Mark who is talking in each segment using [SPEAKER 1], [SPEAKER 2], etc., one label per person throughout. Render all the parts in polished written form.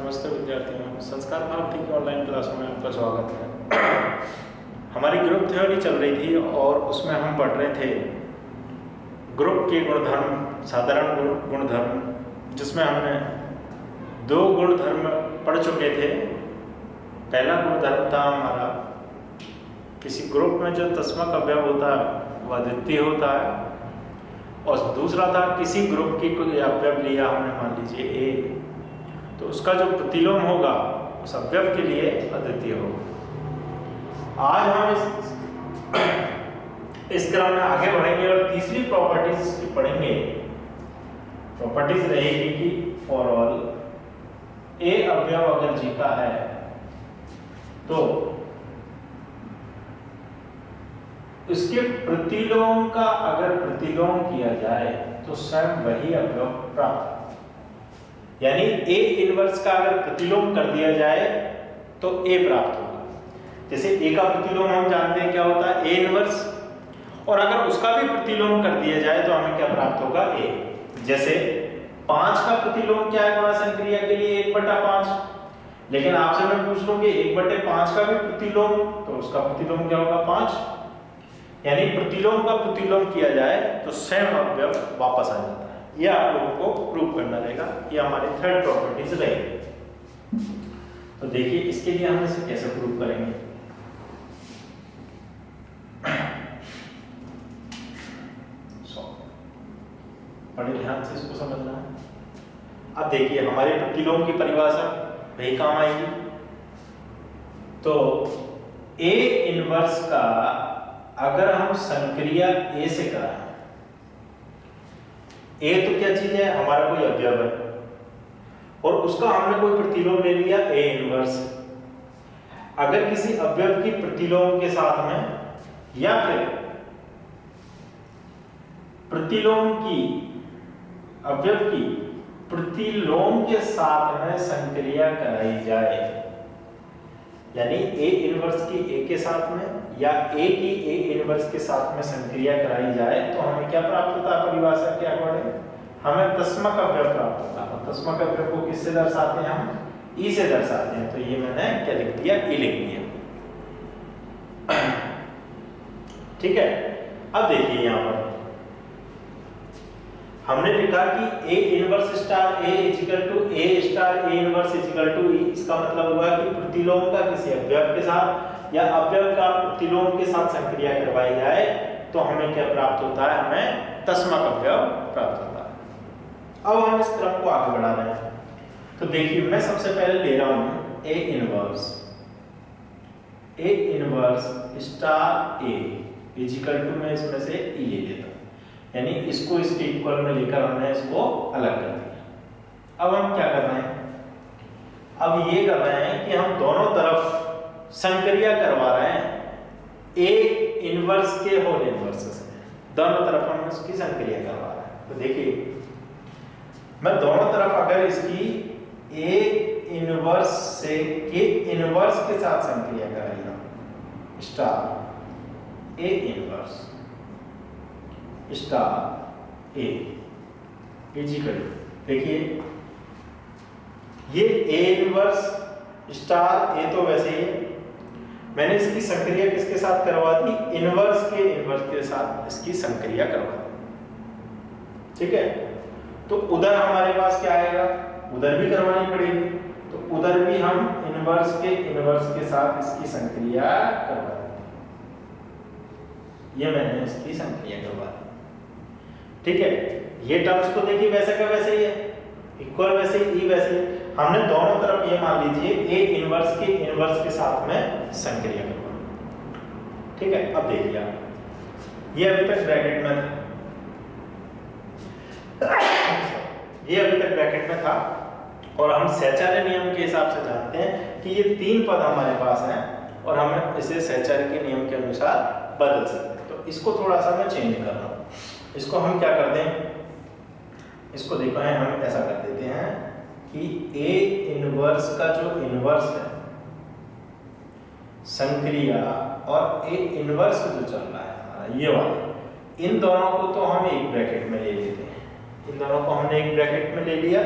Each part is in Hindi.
[SPEAKER 1] समस्त विद्यार्थियों, संस्कार भारती की ऑनलाइन क्लासों में आपका स्वागत है। हमारी ग्रुप थ्योरी चल रही थी और उसमें हम पढ़ रहे थे ग्रुप के गुणधर्म, साधारण गुणधर्म, जिसमें हमने 2 गुणधर्म पढ़ चुके थे। पहला गुणधर्म था हमारा, किसी ग्रुप में जो तस्मक अवयव होता है वह अद्वितीय होता है, और दूसरा था किसी ग्रुप की कोई अवयव लिया हमने, मान लीजिए ए, तो उसका जो प्रतिलोम होगा उस अवयव के लिए अद्वितीय होगा। आज हम इस क्रम में आगे बढ़ेंगे और तीसरी प्रॉपर्टीज की पढ़ेंगे। प्रॉपर्टीज रहेगी कि फॉर ऑल ए अवयव अगर जीता है तो इसके प्रतिलोम का अगर प्रतिलोम किया जाए तो स्वयं वही अवयव प्राप्त, यानी ए इनवर्स का अगर प्रतिलोम कर दिया जाए तो ए प्राप्त होगा। जैसे ए का प्रतिलोम हम जानते हैं क्या होता है, ए इनवर्स, और अगर उसका भी प्रतिलोम कर दिया जाए तो हमें क्या प्राप्त होगा, ए। जैसे 5 का प्रतिलोम क्या है गुणा संक्रिया के लिए, 1/5। लेकिन आपसे मैं पूछ लूं कि 1/5 का भी प्रतिलोम, तो उसका प्रतिलोम क्या होगा, 5। यानी प्रतिलोम का प्रतिलोम किया जाए तो स्वयं अवयव वापस आ जाता है। यह आप लोगों को प्रूव करना रहेगा। यह हमारी थर्ड प्रॉपर्टीज रहेगी। तो देखिए इसके लिए हम इसे कैसे प्रूव करेंगे। बड़े ध्यान से इसको समझना है। अब देखिए हमारे प्रतिलोम की परिभाषा वही काम आएगी। तो ए इनवर्स का अगर हम संक्रिया ए से कराएं, ए तो क्या चीज है, हमारा कोई अवयव है, और उसका हमने कोई प्रतिलोम ले लिया ए इनवर्स। अगर किसी अवयव की प्रतिलोम के साथ में या फिर प्रतिलोम की अवयव की प्रतिलोम के साथ में संक्रिया कराई जाए, यानी ए इनवर्स की ए के साथ में या ए की ए इनवर्स के साथ में संक्रिया कराई जाए तो हमें क्या प्राप्त होता है, परिभाषा के अकॉर्डिंग हमें तस्मक अवयव प्राप्त होता है। तस्मक अवयव को किससे दर्शाते हैं, हम ई से दर्शाते हैं। तो ये मैंने क्या लिख दिया, ई लिख दिया। ठीक है। अब देखिए यहां पर हमने लिखा कि a inverse star a equal to a star A inverse equal to e. इसका मतलब हुआ कि प्रतिलोम का किसी अवयव के साथ या अवयव का प्रतिलोम के साथ संक्रिया करवाई जाए तो हमें क्या प्राप्त होता है, हमें तस्मक अवयव प्राप्त होता है। अब हम इस क्रम को आगे बढ़ा रहे हैं। तो देखिए मैं सबसे पहले ले रहा हूं a inverse star a equal to, मैं इसमें से ई ले लेता हूं, यानी इसको इसके इक्वल में लेकर हमने इसको अलग कर दिया। अब हम क्या कर रहे हैं, अब ये कर रहे हैं कि हम दोनों तरफ संक्रिया करवा रहे हैं ए इनवर्स के होल इनवर्स से, दोनों तरफ हम इसकी संक्रिया करवा रहे हैं। तो देखिए मैं दोनों तरफ अगर इसकी ए इनवर्स से के इनवर्स के साथ संक्रिया कराई ना, star A inverse star a equal, देखिए ये ए इनवर्स स्टार ए तो वैसे ही है, मैंने इसकी संक्रिया किसके साथ करवा दी, इनवर्स के इनवर्स के साथ इसकी संक्रिया करवा दी। ठीक है। तो उधर हमारे पास क्या आएगा, उधर भी करवानी पड़ेगी, तो उधर भी हम इनवर्स के साथ इसकी संक्रिया करवा देते हैं। ये मैंने इसकी संक्रिया करवा दी। ठीक है। ये टर्म्स तो देखिए वैसे का वैसे ही है, इक्वल वैसे ही, ई वैसे ही। हमने दोनों तरफ ये मान लीजिए ए इनवर्स के इनवर्स के साथ में संक्रिया करवा। ठीक है। अब देखिए आप, ये अभी तक ब्रैकेट में था, ये अभी तक ब्रैकेट में था, और हम सहचार्य नियम के हिसाब से जानते हैं कि ये 3 पद हमारे पास हैं और हम इसे सहचार्य के नियम के अनुसार बदल सकते हैं। तो इसको थोड़ा सा मैं चेंज कर रहा हूं। इसको हम क्या कर दें, इसको देखो है, हम ऐसा कर देते हैं कि ए इनवर्स का जो इनवर्स है संक्रिया और ए इनवर्स जो चल रहा है हमारा ये वाला, इन दोनों को तो हम एक ब्रैकेट में ले लेते हैं। इन दोनों को हमने एक ब्रैकेट में ले लिया।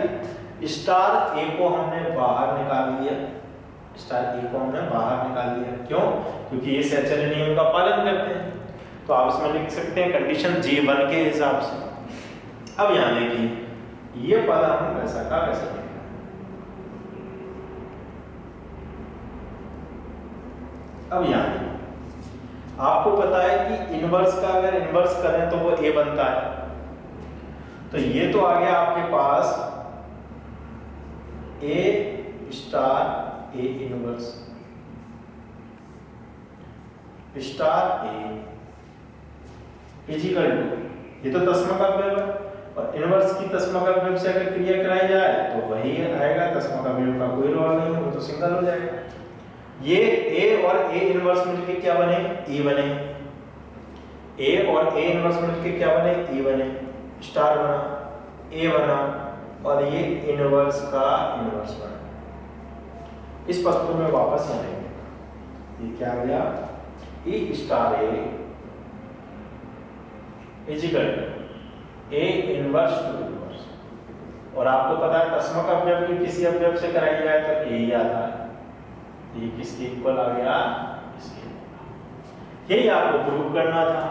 [SPEAKER 1] स्टार ए को हमने बाहर निकाल दिया, स्टार ए को हमने बाहर निकाल दिया। क्यों? क्योंकि ये सैचुरेशन नियम का पालन करते हैं। तो आप इसमें लिख सकते हैं कंडीशन G1 के हिसाब से। अब यहाँ देखिए ये पद हम वैसा का वैसा लिखेंगे। अब यहाँ आपको पता है कि इनवर्स का अगर इनवर्स करें तो वो ए बनता है। तो ये तो आ गया आपके पास a star A inverse star a equal to, ये तो तस्मक अवयव है और इनवर्स की तस्मक अवयव से अगर क्रिया कराई जाए तो वही आएगा, तस्मक अवयव का कोई रोल नहीं, वो तो सिंगल हो जाएगा। ये ए और ए इनवर्स मिलके क्या बने? ई बने। ए और ए इनवर्स मिलके क्या बने? ई बने, स्टार बना, ए बना और ये इनवर्स का इनवर्स बना। इस वस्तु में वापस आएंगे, ये क्या आ गया? E star a equal a inverse to inverse. और आपको पता है तस्मक अवयव की किसी अवयव से कराई जाए तो ए ही आता है। ये किसके इक्वल आ गया? इसके। यही आपको प्रूव करना था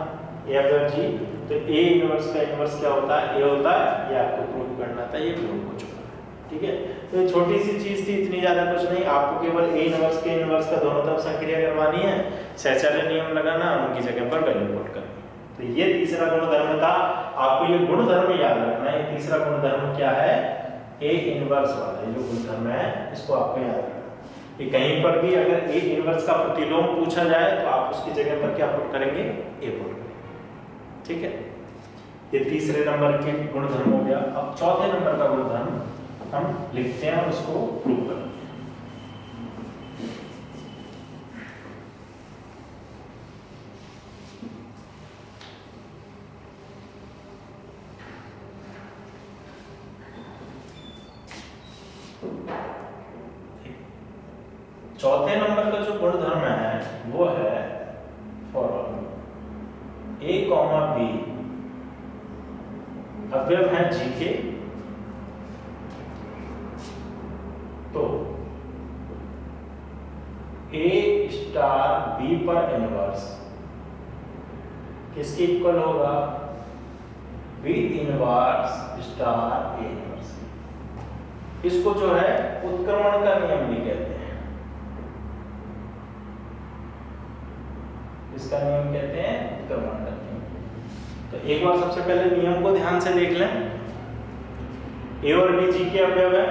[SPEAKER 1] ए अवयव जी। तो ए इनवर्स का इनवर्स क्या होता है? ए होता है। ये आपको प्रूव करना था, ये प्रूव हो चुका है। ठीक है, तो ये छोटी सी चीज थी, इतनी ज्यादा कुछ नहीं। आपको केवल ए इनवर्स के इनवर्स का दोनों तरफ संक्रिया करवानी है, सैचुरेशन नियम लगाना, उनकी जगह पर वैल्यू पुट करनी। तो ये तीसरा गुणधर्म था। आपको ये गुणधर्म याद रखना है। ये तीसरा गुणधर्म क्या है? ए इनवर्स वाला ये जो गुणधर्म है इसको आपको याद रखना। कि कहीं पर भी अगर ए इनवर्स का प्रतिलोम पूछा जाए तो आप उसकी जगह पर क्या पुट करेंगे? ए पुट करेंगे। ठीक है, ये तीसरे नंबर के गुणधर्म हो गया। अब चौथे नंबर का गुणधर्म हम लिखते हैं और उसको प्रूव करेंगे। चौथे नंबर का जो गुणधर्म है वो है फॉर ए कॉमा बी अवयव है जी के, तो ए स्टार बी पर इनवर्स किसके इक्वल होगा? बी इनवर्स स्टार ए इनवर्स। इसको जो है उत्क्रमण का नियम भी कहते हैं। इसका नियम कहते हैं उत्क्रमण का नियम। तो एक बार सबसे पहले नियम को ध्यान से देख लें। ए और बी जी के अवयव है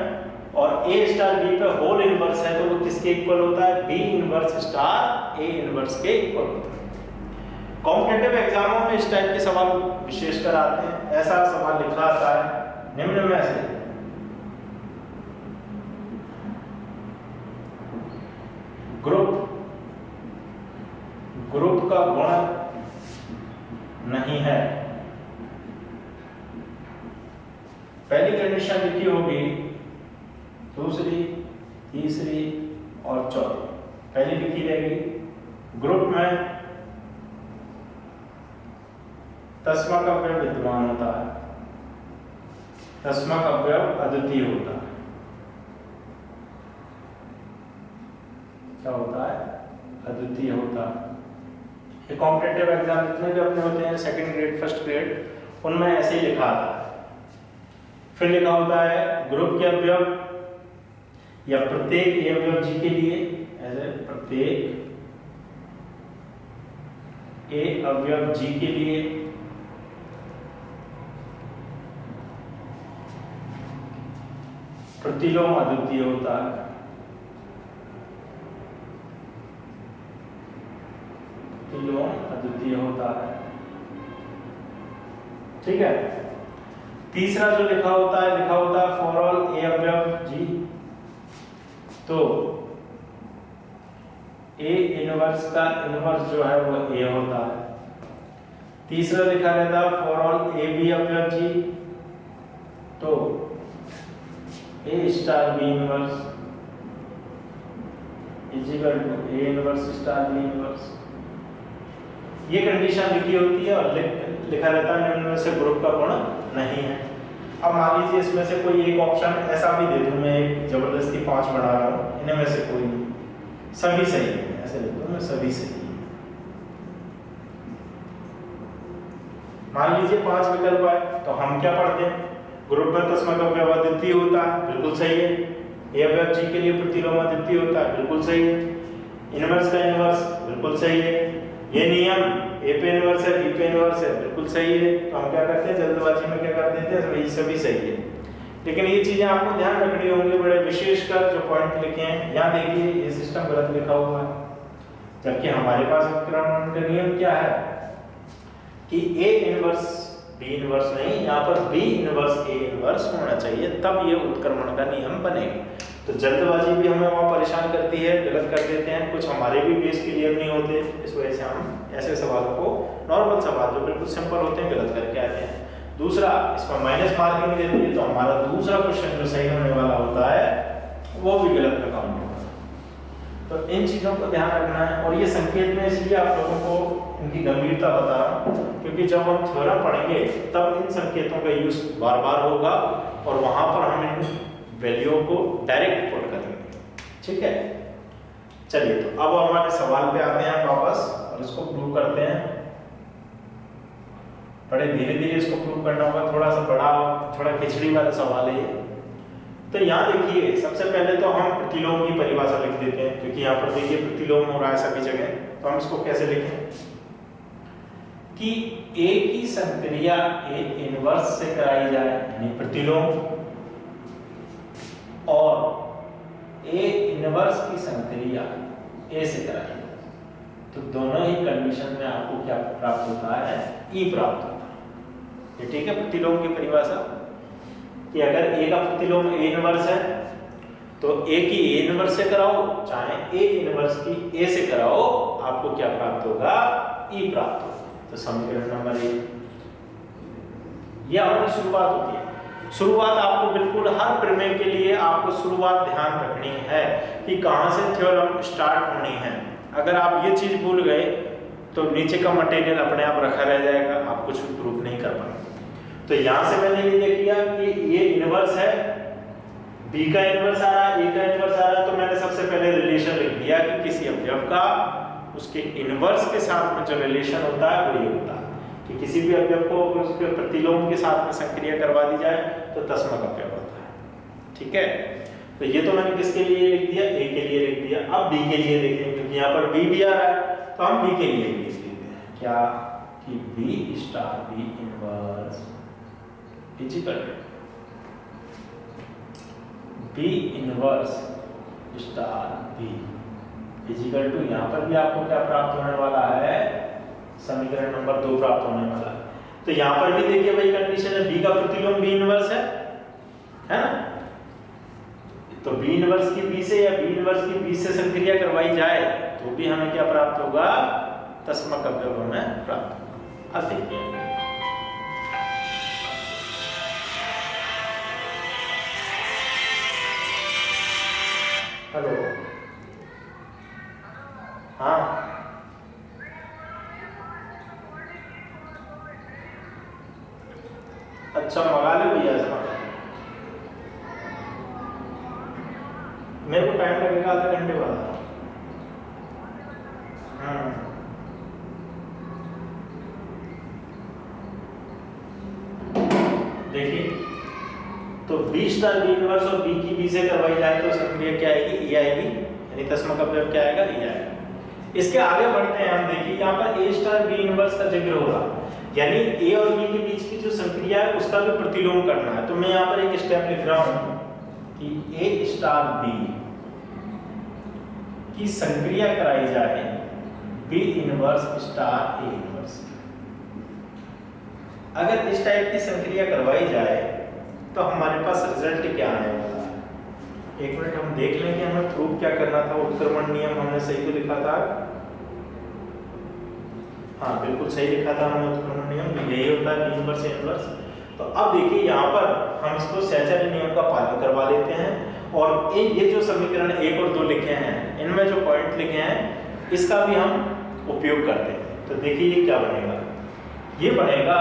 [SPEAKER 1] और ए स्टार बी पे होल इनवर्स है, तो वो किसके इक्वल होता है? बी इनवर्स स्टार ए इनवर्स के इक्वल होता है। कॉम्पिटिटिव एग्जामों में इस टाइप के सवाल विशेषकर आते हैं। ऐसा सवाल लिखा आता है निम्न में से ग्रुप का गुण नहीं है। पहली कंडीशन लिखी होगी, दूसरी, तीसरी और चौथी। पहली लिखी रहेगी ग्रुप में तस्मक अवयव विद्यमान होता है, तस्मक अवयव अद्वितीय होता है। क्या होता है? अद्वितीय होता है। ये कॉम्पिटिटिव एग्जाम जितने भी अपने होते हैं सेकंड ग्रेड फर्स्ट ग्रेड, उनमें ऐसे ही लिखा आता है। फिर लिखा होता है ग्रुप के अवयव या प्रत्येक ए अवयव जी के लिए, ऐसे प्रत्येक ए अवयव जी के लिए प्रतिलोम अद्वितीय होता है। प्रतिलोम अद्वितीय होता है। ठीक है, तीसरा जो लिखा होता है फॉर ऑल ए अवयव जी, तो ए इनवर्स का इनवर्स जो है वो ए होता है। तीसरा लिखा रहता है फॉर ऑल ए बी अवयव जी, तो a star B inverse is equal to a inverse star B inverse. ये कंडीशन लिखी होती है और लिखा रहता है इनमें से ग्रुप का गुण नहीं है। अब मान लीजिए इसमें से कोई एक ऑप्शन ऐसा भी दे दूं, मैं एक जबरदस्ती 5 बना रहा हूँ, इनमें से कोई नहीं, सभी सही है, ऐसे लिख दूं मैं सभी सही है। मान लीजिए 5 विकल्प आए तो हम क्या पढ़ते हैं, ग्रुप में तस्मक अवयव अद्वितीय होता है, बिल्कुल सही है। ए अवयव जी के लिए प्रतिलोम अद्वितीय होता है, बिल्कुल सही है। इनवर्स का इनवर्स, बिल्कुल सही है। ये नियम ए पे इनवर्स है, बी पे इनवर्स है, बिल्कुल सही है। तो हम क्या करते हैं, जल्दबाजी में क्या कर देते हैं, वही सभी सही है। लेकिन ये चीजें आपको ध्यान रखनी होंगी, बड़े विशेषकर जो पॉइंट लिखे हैं। यहाँ देखिए ये सिस्टम गलत लिखा हुआ है, जबकि हमारे पास उत्क्रमण का नियम क्या है कि ए इनवर्स बी इनवर्स नहीं, यहाँ पर बी इनवर्स ए इनवर्स होना चाहिए, तब ये उत्क्रमण का नियम बनेगा। तो जल्दबाजी भी हमें वहाँ परेशान करती है, गलत कर देते हैं, कुछ हमारे भी बेस क्लियर नहीं होते, इस वजह से हम ऐसे सवालों को, नॉर्मल सवाल जो बिल्कुल सिंपल होते हैं, गलत करके आते हैं। दूसरा, इसमें माइनस मार्किंग देती है, तो हमारा दूसरा क्वेश्चन जो सही होने वाला होता है वो भी गलत का काउंट होगा। तो इन चीज़ों को ध्यान रखना है। और ये संकेत में इसलिए आप लोगों को इनकी गंभीरता बता रहा हूँ, क्योंकि जब हम थ्योरम पढ़ेंगे तब इन संकेतों का यूज बार बार होगा और वहाँ पर हम इन वैल्यू को डायरेक्ट पुट करेंगे। ठीक है, चलिए तो अब हमारे सवाल पे आते हैं वापस और इसको प्रूव करते हैं। बड़े धीरे धीरे इसको प्रूव करना होगा, थोड़ा सा बड़ा, थोड़ा खिचड़ी वाला सवाल है ये। तो यहाँ देखिए, सबसे पहले तो हम प्रतिलोम की परिभाषा लिख देते हैं, क्योंकि यहाँ पर देखिए प्रतिलोम हो रहा है सभी जगह। तो हम इसको कैसे लिखें कि ए की संक्रिया ए इनवर्स से कराई जाए, यानी प्रतिलोम, और ए इनवर्स की संक्रिया ए से कराई जाए, तो दोनों ही कंडीशन में आपको क्या प्राप्त होता है, ई प्राप्त होता है। ये ठीक है प्रतिलोम की परिभाषा, कि अगर ए का प्रतिलोम ए इनवर्स है तो ए की ए इनवर्स से कराओ, चाहे ए इनवर्स की ए से कराओ, आपको क्या प्राप्त होगा, ई प्राप्त होगा। तो समीकरण नंबर 1, ये हमारी शुरुआत होती है। शुरुआत आपको बिल्कुल हर प्रमेय के लिए आपको शुरुआत ध्यान रखनी है कि कहां से थ्योरम स्टार्ट होनी है। अगर आप ये चीज भूल गए तो नीचे का मटेरियल अपने आप रखा रह जाएगा, आप कुछ भी प्रूफ नहीं कर पाएंगे। तो यहां से मैंने ये देख लिया कि ये इनवर्स है, बी का इनवर्स आ रहा है, ए का इनवर्स आ रहा है, तो मैंने सबसे पहले रिलेशन लिख दिया कि किसी अवयव का उसके इनवर्स के साथ में जो रिलेशन होता है वही होता है, कि किसी भी अवयव को उसके प्रतिलोम के साथ में संक्रिया करवा दी जाए तो तस्मक अवयव होता है। ठीक है, तो ये तो मैंने किसके लिए लिख दिया, ए के लिए लिख दिया। अब बी के लिए देखें, क्योंकि यहाँ पर बी भी आ रहा है, तो हम बी के लिए लिख देते हैं क्या, कि b star B inverse equal b inverse star b equal to, यहाँ पर भी आपको क्या प्राप्त होने वाला है, समीकरण नंबर 2 प्राप्त होने वाला है। तो यहाँ पर भी देखिए वही कंडीशन है, बी का प्रतिलोम बी इनवर्स है ना, तो बी इनवर्स की बी से या बी इनवर्स की बी से संक्रिया करवाई जाए तो भी हमें क्या प्राप्त होगा, तस्मक अवयव हमें प्राप्त होगा। अब देखिए हेलो, हाँ अच्छा मंगा ले भैया इसका, मेरे को टाइम लगेगा आधे घंटे बाद। देखिए तो बी स्टार बी इनवर्स और बी की बी से करवाई जाए तो संक्रिया क्या आएगी, ई आएगी, यानी तस्मक अवयव क्या आएगा, ई आएगा। इसके आगे बढ़ते हैं हम, देखिए यहाँ पर ए स्टार बी इनवर्स का जिक्र होगा, यानी ए और बी के बीच की जो संक्रिया है उसका भी प्रतिलोम करना है। तो मैं यहाँ पर एक स्टेप लिख रहा हूँ कि ए स्टार बी की संक्रिया कराई जाए बी इनवर्स स्टार ए इनवर्स। अगर इस टाइप की संक्रिया करवाई जाए तो हमारे पास रिजल्ट क्या आने वाला है, एक मिनट हम देख लें कि हमें प्रूफ क्या करना था। उत्क्रमण नियम हमने सही तो लिखा था, हाँ बिल्कुल सही लिखा था हमने उत्क्रमण नियम, यही होता है बी इनवर्स इनवर्स। तो अब देखिए यहाँ पर हम इसको सहचर्य नियम का पालन करवा लेते हैं और ये जो समीकरण 1 और 2 लिखे हैं, इनमें जो पॉइंट लिखे हैं इसका भी हम उपयोग करते हैं। तो देखिए ये क्या बनेगा, ये बनेगा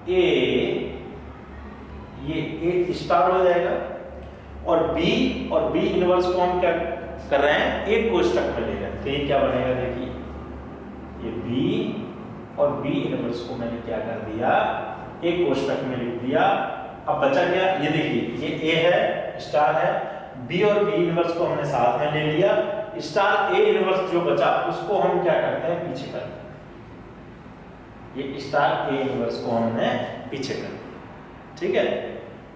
[SPEAKER 1] ए ये ए स्टार हो जाएगा, और बी इनवर्स को हम क्या कर रहे हैं, एक कोष्टक में ले रहे हैं। तो ये क्या बनेगा, देखिए ये बी और बी इनवर्स को मैंने क्या कर दिया, एक कोष्टक में लिख दिया। अब बचा क्या, ये देखिए ये ए है, स्टार है, बी और बी इनवर्स को हमने साथ में ले लिया, स्टार ए इनवर्स जो बचा उसको हम क्या करते हैं, पीछे करते हैं। ये स्टार ए इनवर्स को हमने पीछे कर दिया, ठीक है।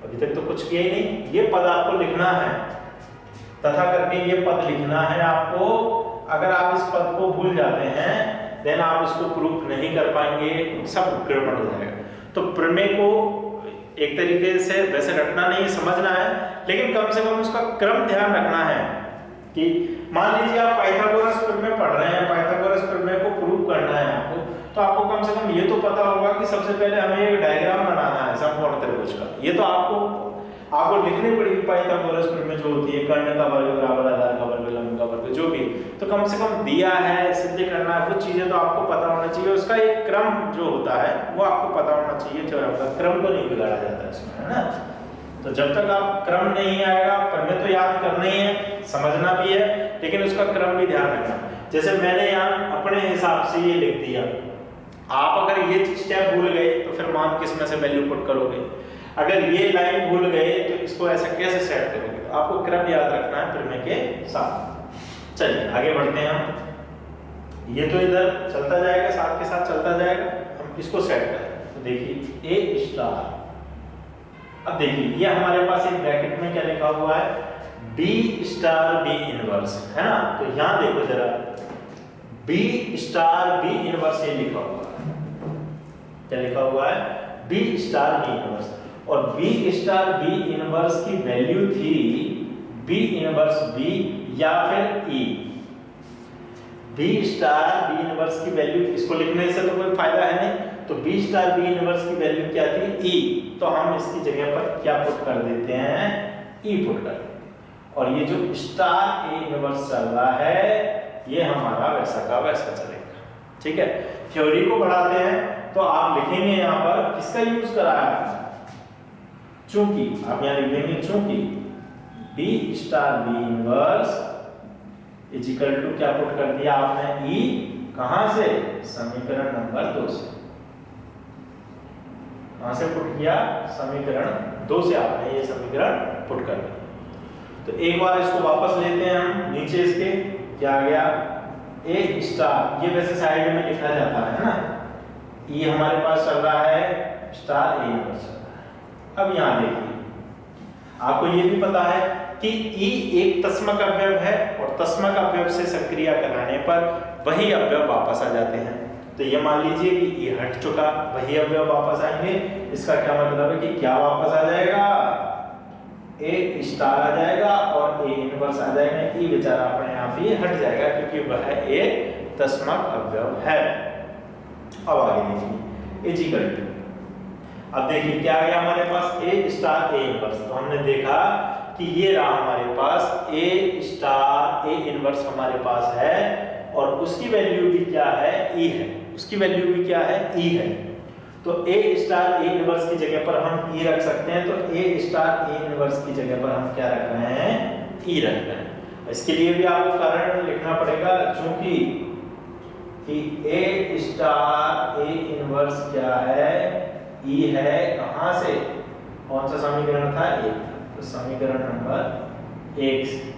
[SPEAKER 1] अभी तक तो कुछ किया ही नहीं। ये पद आपको लिखना है, तथा करके ये पद लिखना है आपको। अगर आप इस पद को भूल जाते हैं देन आप इसको प्रूफ नहीं कर पाएंगे, सब गड़बड़ हो जाएगा। तो प्रमेय को एक तरीके से वैसे रटना नहीं, समझना है, लेकिन कम से कम उसका क्रम ध्यान रखना है। कि मान लीजिए आप पाइथागोरस प्रमेय पढ़ रहे हैं, पाइथागोरस प्रमेय को प्रूव करना है आपको, तो आपको कम से कम ये तो पता होगा कि सबसे पहले हमें एक डायग्राम बनाना है समकोण त्रिभुज का। ये तो आपको लिखनी पड़ेगी पाइथागोरस प्रमेय जो होती है, कर्ण का वर्ग बराबर आधार का वर्ग लंब का वर्ग जो भी, तो कम से कम दिया है, सिद्ध करना है, वो चीजें तो आपको पता होना चाहिए। उसका एक क्रम जो होता है वो आपको पता होना चाहिए। जो आपका क्रम को नहीं बिगाड़ा जाता इसमें, है ना। तो जब तक आप क्रम नहीं आएगा, प्रमेय तो याद करना ही है, समझना भी है, लेकिन उसका क्रम भी ध्यान रखना। जैसे मैंने यहाँ अपने हिसाब से ये लिख दिया, आप अगर ये स्टेप भूल गए तो फिर मान किस में से वैल्यू पुट करोगे। अगर ये लाइन भूल गए तो इसको ऐसा कैसे सेट करोगे। तो आपको क्रम याद रखना है प्रमेय के साथ। चलिए आगे बढ़ते हैं हम। ये तो इधर चलता जाएगा, साथ के साथ चलता जाएगा, हम इसको सेट करें। तो देखिए ए स्टार, अब देखिए ये हमारे पास एक ब्रैकेट में क्या लिखा हुआ है, बी स्टार बी इनवर्स, है ना। तो यहां देखो जरा, बी स्टार बी इनवर्स ये लिखा हुआ है, क्या लिखा हुआ है, बी स्टार बी इनवर्स। और बी स्टार बी इनवर्स की वैल्यू थी बी इनवर्स बी या फिर ई। बी स्टार बी इनवर्स की वैल्यू, इसको लिखने से तो कोई फायदा है नहीं, तो बी स्टार बी इनवर्स की वैल्यू क्या थी, ई। तो हम इसकी जगह पर क्या पुट कर देते हैं, ई पुट कर देते हैं। और ये जो स्टार ए इनवर्स चल रहा है ये हमारा वैसा का वैसा चलेगा, ठीक है। थ्योरी को बढ़ाते हैं तो आप लिखेंगे यहाँ पर किसका यूज करा है, चूंकि आप यहाँ लिख देंगे चूंकि B star B inverse is equal to क्या पुट कर दिया आपने, ई कहां से, समीकरण नंबर 2 से। कहां से पुट किया, समीकरण 2 से आपने ये समीकरण पुट कर दिया। तो एक बार इसको वापस लेते हैं हम, नीचे इसके क्या आ गया, ए स्टार, ये वैसे साइड में लिखा जाता है ना, ये हमारे पास चल रहा है स्टार ए इनवर्स चल रहा है। अब यहाँ देखिए आपको ये भी पता है कि ई एक तस्मक अवयव है, और तस्मक अवयव से सक्रिया कराने पर वही अवयव वापस आ जाते हैं। तो ये मान लीजिए कि ये हट चुका, वही अवयव वापस आएंगे। इसका क्या मतलब है कि क्या वापस आ जाएगा, ए स्टार आ जाएगा और ए इनवर्स आ जाएगा। ई बेचारा अपने आप ही हट जाएगा क्योंकि वह एक तस्मक अवयव है। अब आगे देखिए इज इक्वल टू, अब देखिए क्या आ गया हमारे पास, ए स्टार ए इनवर्स। तो हमने देखा कि ये रहा हमारे पास ए स्टार ए इनवर्स हमारे पास है, और उसकी वैल्यू भी क्या है, ई है। उसकी वैल्यू भी क्या है, ई है। तो ए स्टार ए इनवर्स की जगह पर हम ई रख सकते हैं। तो ए स्टार ए इनवर्स की जगह पर हम क्या रख रहे हैं, ई रख रहे हैं। इसके लिए भी आपको कारण लिखना पड़ेगा, चूंकि कि ए स्टार ए इनवर्स क्या है, ई है। कहां से, कौन सा समीकरण था, एक। तो समीकरण नंबर 1 से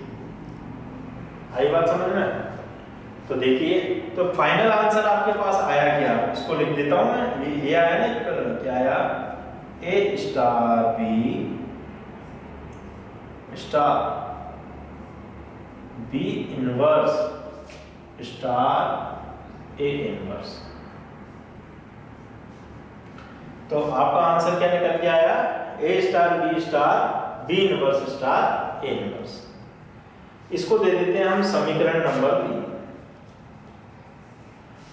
[SPEAKER 1] आई बात समझ में। तो देखिए, तो फाइनल आंसर आपके पास आया क्या, इसको लिख देता हूं मैं। ये आया ना, क्या आया, a star B inverse star A inverse. तो आपका आंसर क्या निकल के आया, a star B inverse star A inverse. इसको दे देते हैं हम समीकरण नंबर 3।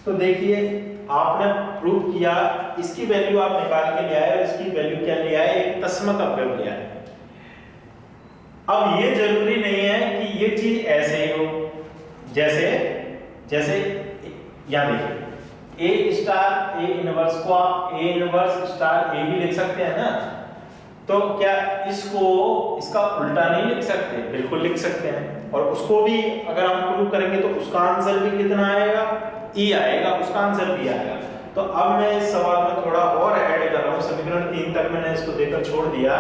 [SPEAKER 1] तो देखिए आपने प्रूव किया, इसकी वैल्यू आप निकाल के ले आए, और इसकी वैल्यू क्या ले आए, एक तस्मक अवयव ले आए। अब ये जरूरी नहीं है कि ये चीज ऐसे ही हो, जैसे यहां देखिए ए स्टार ए इनवर्स को आप ए इनवर्स स्टार ए भी लिख सकते हैं ना। तो क्या इसको इसका उल्टा नहीं लिख सकते? बिल्कुल लिख सकते हैं। और उसको भी अगर हम प्रूव करेंगे तो उसका आंसर भी कितना आएगा? ई आएगा, उसका आंसर भी आएगा। तो अब मैं इस सवाल में थोड़ा और ऐड कर रहा हूँ। समीकरण 3 तक मैंने इसको देकर छोड़ दिया,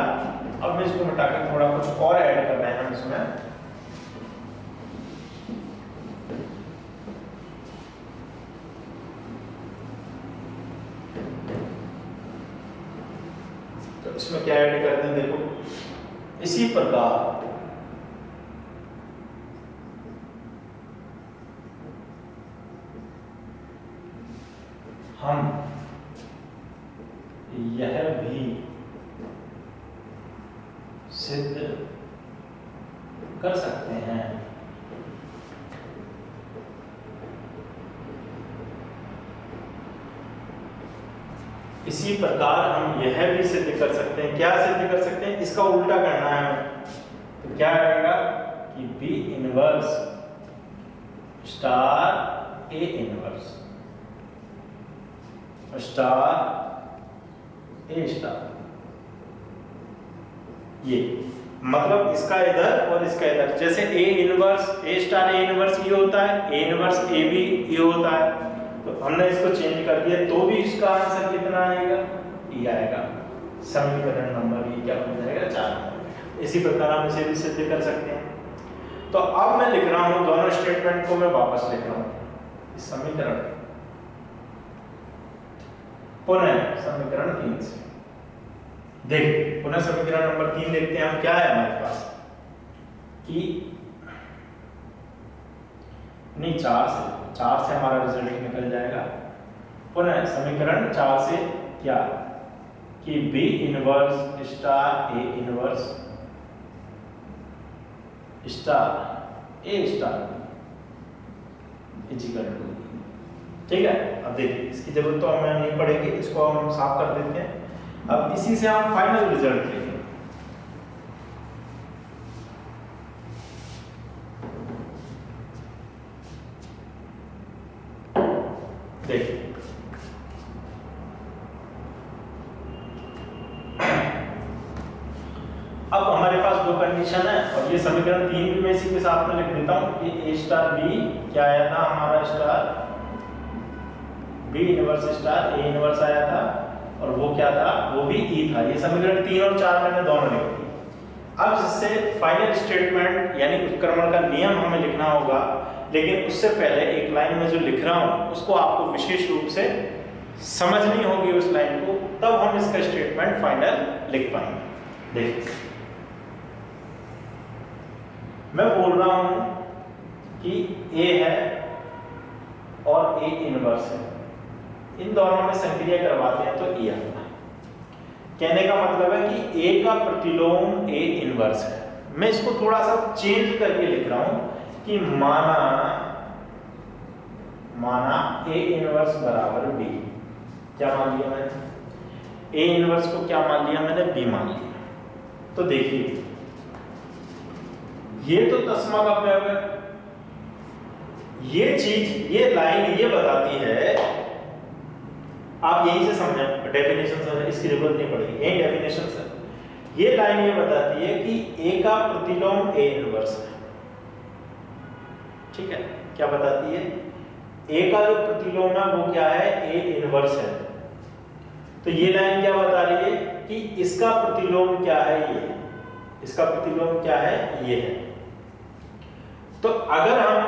[SPEAKER 1] अब मैं इसको हटाकर थोड़ा कुछ और ऐड कर रहे हैं हम इसमें। तो इसमें क्या ऐड करते हैं देखो, इसी प्रकार हम यह भी सिद्ध कर सकते हैं इसी प्रकार हम यह भी सिद्ध कर सकते हैं। क्या सिद्ध कर सकते हैं? इसका उल्टा करना है हमें। तो क्या आएगा कि B inverse star A inverse star A star, ये मतलब इसका इधर और इसका इधर। जैसे A inverse A star A inverse ये होता है, ए इनवर्स ए भी ये होता है। तो हमने इसको चेंज कर दिया तो भी इसका आंसर कितना आएगा? ये आएगा। समीकरण नंबर ये क्या हो जाएगा? 4। इसी प्रकार हम इसे भी सिद्ध कर सकते हैं। तो अब मैं लिख रहा हूं दोनों स्टेटमेंट को मैं वापस लिख रहा हूं इस समीकरण, पुनः समीकरण 3 से। देख पुनः समीकरण नंबर 3 देखते हैं हम। क्या है हमारे पास कि नहीं 4 से हमारा रिजल्ट निकल जाएगा। पुनः समीकरण 4 से क्या कि B inverse star A inverse star A star equal to, ठीक है। अब देखिए इसकी जरूरत तो हमें नहीं पड़ेगी, इसको हम साफ कर देते हैं। अब इसी से हम फाइनल रिजल्ट लेंगे। देखिए अब हमारे पास दो कंडीशन है और ये समीकरण 3 भी मैं इसी के साथ में लिख देता हूं कि ए स्टार बी क्या आया था हमारा स्टार बी इनवर्स स्टार ए इनवर्स आया था और वो क्या था? वो भी ई था। ये समीकरण 3 और 4 मैंने दोनों लिख दिए। अब इससे फाइनल स्टेटमेंट यानी उत्क्रमण का नियम हमें लिखना होगा, लेकिन उससे पहले एक लाइन में जो लिख रहा हूं उसको आपको विशेष रूप से समझनी होगी उस लाइन को, तब हम इसका स्टेटमेंट फाइनल लिख पाएंगे। देखिए मैं बोल रहा हूं कि ए है और ए इनवर्स है, इन दोनों में संक्रिया करवाते हैं तो ए आता है। कहने का मतलब है कि ए का प्रतिलोम ए इनवर्स है। मैं इसको थोड़ा सा चेंज करके लिख रहा हूं कि माना ए इनवर्स बराबर बी। क्या मान लिया मैंने? ए इनवर्स को क्या मान लिया मैंने? बी मान लिया। तो देखिए ये तो तस्मा का प्रयोग है। ये चीज ये लाइन ये बताती है, आप यहीं से समझें, डेफिनेशन से इसकी जरूरत नहीं पड़ेगी, यही डेफिनेशन है। ये लाइन ये बताती है कि ए का प्रतिलोम ए इनवर्स है। ठीक है, क्या बताती है? ए का जो प्रतिलोम है वो क्या है? ए इनवर्स है। तो ये लाइन क्या बता रही है कि इसका प्रतिलोम क्या है? ये इसका प्रतिलोम क्या है? ये है। तो अगर हम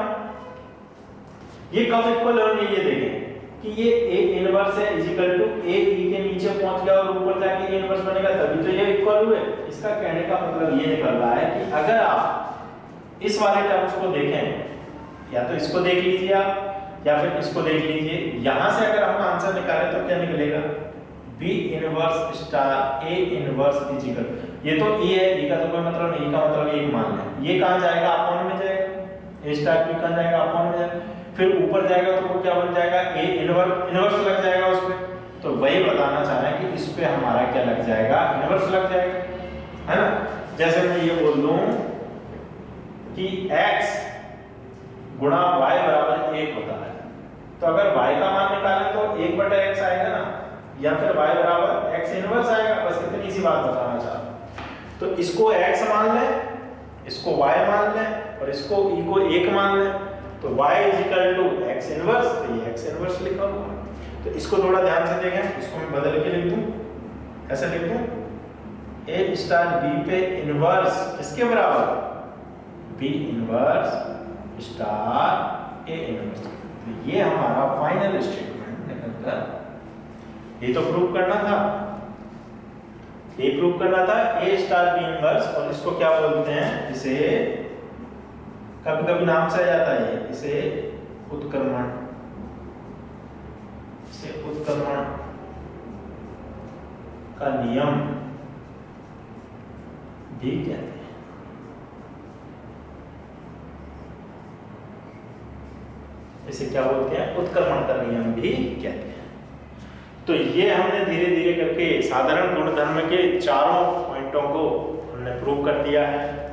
[SPEAKER 1] ये कब इक्वल होंगे ये देखें कि ये ए इनवर्स है इक्वल टू ए ई के नीचे पहुंच गया और ऊपर जाके ए इनवर्स बनेगा, तभी तो ये इक्वल हुए। इसका कहने का मतलब ये निकल रहा है कि अगर आप इस वाले टर्म्स को देखें, या तो इसको देख लीजिए आप या फिर इसको देख लीजिए, यहां से अगर हम आंसर निकालें तो क्या निकलेगा? बी इनवर्स स्टार ए इनवर्स इक्वल, ये तो ई है, ई का तो कोई मतलब नहीं, ई का मतलब एक मान लें। ये कहां जाएगा? अपॉन में जाएगा, ए स्टार बी कहां जाएगा? अपॉन में जाएगा। फिर ऊपर जाएगा तो वो क्या बन जाएगा? ए इनवर्स लग जाएगा उस पे। तो वही बताना चाह रहे हैं कि इस पे हमारा क्या लग जाएगा? इनवर्स लग जाएगा, है ना। जैसे मैं ये बोल दूं कि x गुणा y बराबर 1 होता है, तो अगर y का मान निकालें तो 1/x आएगा ना, या फिर y बराबर x इनवर्स आएगा। बस इतनी सी बात बताना चाह रहा हूं। तो इसको x मान लें, इसको y मान लें और इसको e को 1 मान लें, तो y = x इनवर्स, तो ये x इनवर्स लिखा हुआ है। तो इसको थोड़ा ध्यान से देखें, इसको मैं बदल के लिख दूं, ऐसे लिख दूं, a स्टार b पे इनवर्स किसके बराबर, b inverse star a inverse. तो ये हमारा फाइनल स्टेटमेंट निकल कर, ये तो प्रूव करना था, ये प्रूव करना था a स्टार b इनवर्स, और इसको क्या बोलते हैं, इसे कभी कभी नाम से आ जाता है, इसे उत्क्रमण, इसे उत्क्रमण का नियम भी कहते हैं। इसे क्या बोलते हैं, उत्क्रमण का नियम भी कहते हैं। तो ये हमने धीरे धीरे करके साधारण गुणधर्म के चारों पॉइंटों को हमने प्रूव कर दिया है।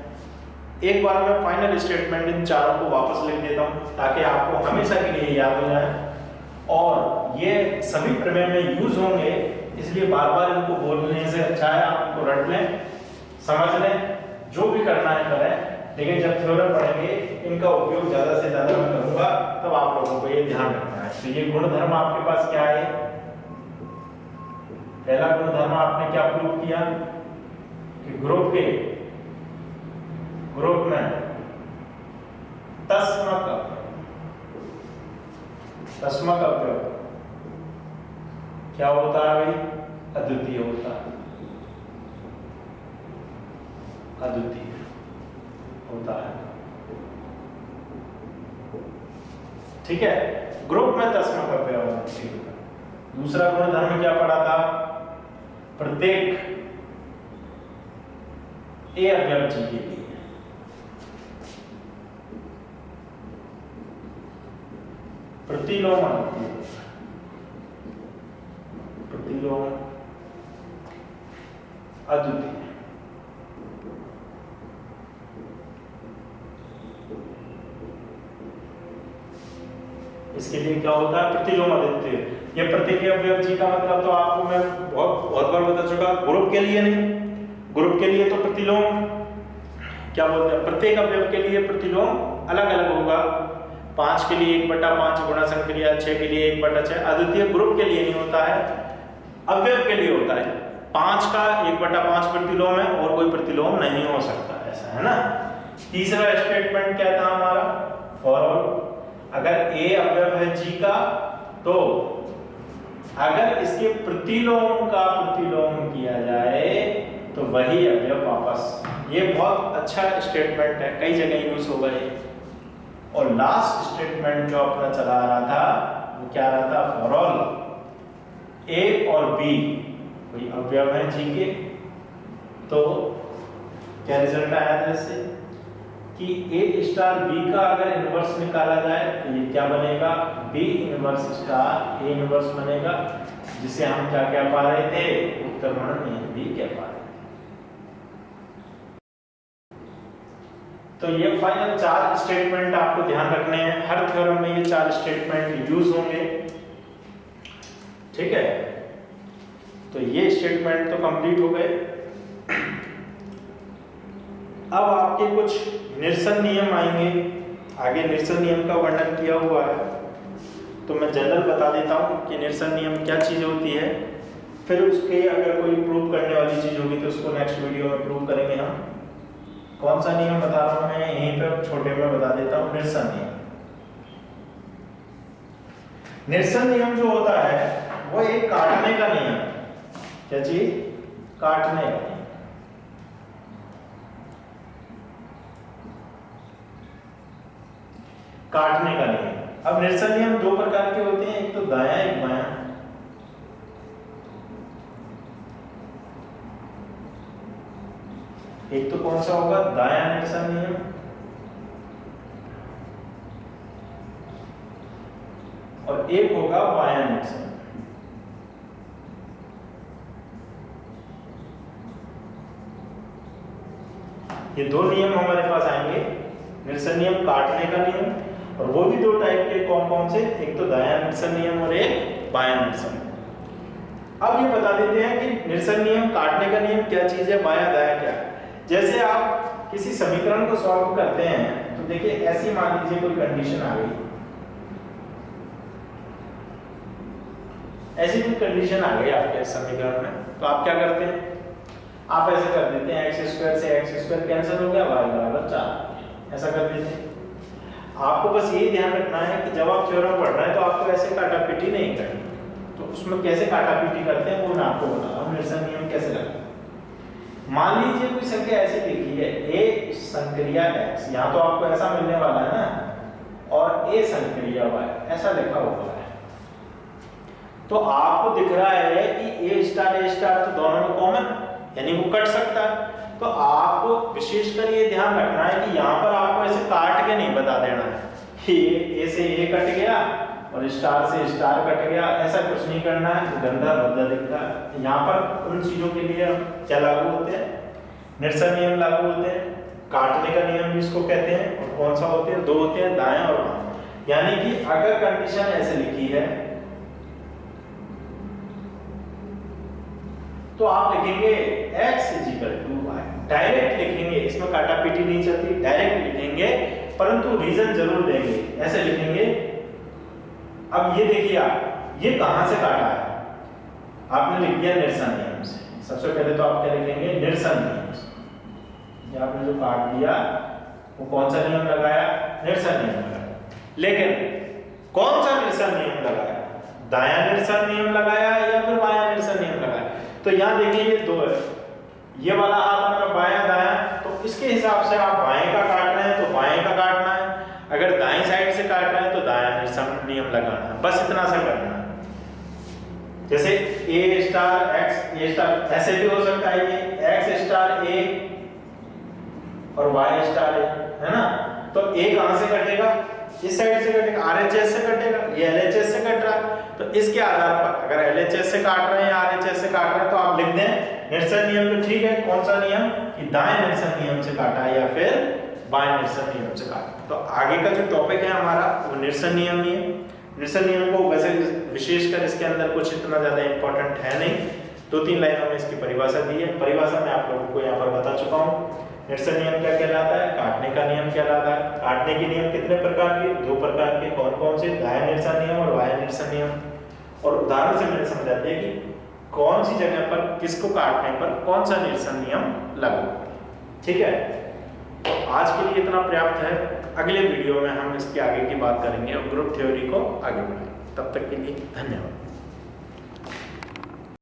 [SPEAKER 1] एक बार मैं फाइनल स्टेटमेंट इन चारों को वापस लिख देता हूं ताकि आपको हमेशा के लिए याद हो जाए, और ये सभी प्रमेय में यूज होंगे, इसलिए बार बार इनको बोलने से अच्छा है आप इनको रट लें, समझ लें, जो भी करना है करें, लेकिन जब थ्योरम पढ़ेंगे इनका उपयोग ज्यादा से ज्यादा मैं करूंगा, तब आप लोगों को ये ध्यान रखना है। तो ये गुणधर्म आपके पास क्या है, पहला गुणधर्म आपने क्या प्रूव किया कि ग्रुप में तस्मक अवयव क्या होता है भाई, अद्वितीय होता है, अद्वितीय होता है, ठीक है, ग्रुप में तस्मक अवयव होना चाहिए। दूसरा गुणधर्म क्या पढ़ा था, प्रत्येक ए अवयव जी के लिए प्रतिलोम अद्वितीय। इसके लिए क्या होता है, प्रतिलोम अद्वितीय। ये प्रत्येक अवयव जी का मतलब तो आपको मैं बहुत बार बता चुका, ग्रुप के लिए नहीं, ग्रुप के लिए तो प्रतिलोम क्या बोलते हैं, प्रत्येक अवयव के लिए प्रतिलोम अलग अलग होगा, 5 के लिए 1/5 गुणा संक्रिया, 6 के लिए 1/6। अद्वितीय ग्रुप के लिए नहीं होता है, अवयव के लिए होता है। 5 का 1/5 प्रतिलोम है और कोई प्रतिलोम नहीं हो सकता, ऐसा है ना। तीसरा स्टेटमेंट क्या था हमारा, फॉर ऑल, अगर ए अवयव है जी का, तो अगर इसके प्रतिलोम का प्रतिलोम किया जाए तो वही अवयव वापस। ये बहुत अच्छा स्टेटमेंट है, कई जगह यूज होगा ये। और लास्ट स्टेटमेंट जो अपना चला रहा था वो क्या रहा था, फॉर ऑल ए और बी कोई अवयव है जी के, तो क्या रिजल्ट आया था इससे कि ए स्टार बी का अगर इनवर्स निकाला जाए तो ये क्या बनेगा, बी इनवर्स स्टार ए इनवर्स बनेगा, जिसे हम क्या कह पा रहे थे, उत्क्रमण नियम भी कह पा रहे थे। तो ये फाइनल 4 स्टेटमेंट आपको ध्यान रखने हैं, हर थ्योरम में ये 4 स्टेटमेंट यूज होंगे, ठीक है। तो ये स्टेटमेंट तो कंप्लीट हो गए। अब आपके कुछ निरसन नियम आएंगे, आगे निरसन नियम का वर्णन किया हुआ है, तो मैं जनरल बता देता हूँ कि निरसन नियम क्या चीज़ होती है, फिर उसके अगर कोई प्रूव करने वाली चीज़ होगी तो उसको नेक्स्ट वीडियो में प्रूव करेंगे हम। कौन सा नियम बता रहा हूँ मैं, यहीं पे छोटे में बता देता हूँ, निरसन नियम। निरसन नियम जो होता है वो एक काटने का नियम, क्या चीज, काटने का नियम। काटने का नियम। अब निरसन नियम 2 प्रकार के होते हैं, एक तो दायां एक बायां। एक तो कौन सा होगा, दायां निरसन नियम, और एक होगा बायां निरसन। ये 2 नियम हमारे पास आएंगे, निरसन नियम, काटने का नियम, और वो भी 2 टाइप के, कौन कौन से, एक तो दायां निरसन नियम और एक बायां निरसन। अब ये बता देते हैं कि निरसन नियम, काटने का नियम क्या चीज है, बायां दायां क्या है। जैसे आप किसी समीकरण को सॉल्व करते हैं तो देखिए ऐसी मान लीजिए कोई कंडीशन आ गई, ऐसी कोई कंडीशन आ गई आपके समीकरण में, तो आप क्या करते हैं, आप ऐसे कर देते हैं x² से x² कैंसिल हो गया, y बराबर 4, ऐसा कर देते हैं। आपको बस ये ध्यान रखना है कि जब आप थ्योरम पढ़ रहे हैं तो आपको ऐसे काटापीटी नहीं करनी। तो उसमें कैसे काटापीटी करते हैं वो मैं आपको बता रहा हूँ, निरसन नियम कैसे लगता है। मान लीजिए कोई संख्या ऐसी लिखी है a संक्रिया x, यहाँ तो आपको ऐसा मिलने वाला है ना, और a संक्रिया y ऐसा लिखा हुआ है, तो आपको दिख रहा है कि a तो दोनों में कॉमन, यानी वो कट सकता है। तो आपको विशेषकर ये ध्यान रखना है कि यहाँ पर आपको ऐसे काट के नहीं बता देना है कि ए से ए कट गया और स्टार से स्टार कट गया, ऐसा कुछ नहीं करना है, गंदा भद्दा दिखता है। यहाँ पर उन चीजों के लिए क्या लागू होते हैं, निरसन नियम लागू होते हैं, काटने का नियम भी इसको कहते हैं। और कौन सा होते हैं, दो होते हैं, दाएं और बाएं। यानी कि अगर कंडीशन ऐसे लिखी है तो आप लिखेंगे x = y, डायरेक्ट लिखेंगे, इसमें काटापीटी नहीं चलती, डायरेक्ट लिखेंगे, परंतु रीजन जरूर देंगे, ऐसे लिखेंगे। अब ये देखिए आप, ये कहां से काटा है, आपने लिख दिया निरसन नियम से। सबसे पहले तो आप क्या लिखेंगे, निरसन नियम से। ये आपने जो काट दिया वो कौन सा नियम लगाया, निरसन नियम लगाया। लेकिन कौन सा निरसन नियम लगाया, दायां निरसन नियम लगाया या फिर बायां निरसन नियम लगाया। तो यहाँ देखिए ये दो है, ये वाला हाथ हमारा बायां दायां, तो इसके हिसाब से आप बाएं का काट रहे हैं तो बाएं का काटना है, अगर दाएं साइड से काट रहे हैं तो दायां निरसन नियम लगाना है, बस इतना सा करना है। जैसे a*x, ऐसे भी हो सकता है, ये x*a और y*a, है ना। तो a कहां से कटेगा, इस साइड से कटेगा, RHS से कटेगा, ये LHS से कट रहा है। तो इसके आधार पर अगर LHS से काट रहे हैं या RHS से काट रहे हैं तो आप लिख दें निरसन नियम, तो ठीक है, कौन सा नियम, कि दाएं निरसन नियम से काटा है या फिर बाएं निरसन नियम से काटा। तो आगे का जो टॉपिक है हमारा वो निरसन नियम ही है। निरसन नियम को वैसे विशेषकर इसके अंदर कुछ इतना ज्यादा इंपॉर्टेंट है नहीं, 2-3 लाइनों में इसकी परिभाषा दी है। परिभाषा मैं आप लोगों को यहाँ पर बता चुका हूँ। निरसन नियम क्या कहलाता है, काटने का नियम कहलाता है। काटने के नियम कितने प्रकार के, 2 प्रकार के, कौन कौन से, दायां निरसन नियम और बायां निरसन नियम। और उदाहरण से मैंने समझा दिया कि कौन सी जगह पर किसको काटने पर कौन सा निरसन नियम लागू होता है। ठीक है, तो आज के लिए इतना पर्याप्त है। अगले वीडियो में हम इसके आगे की बात करेंगे और ग्रुप थ्योरी को आगे बढ़ाएंगे। तब तक के लिए धन्यवाद।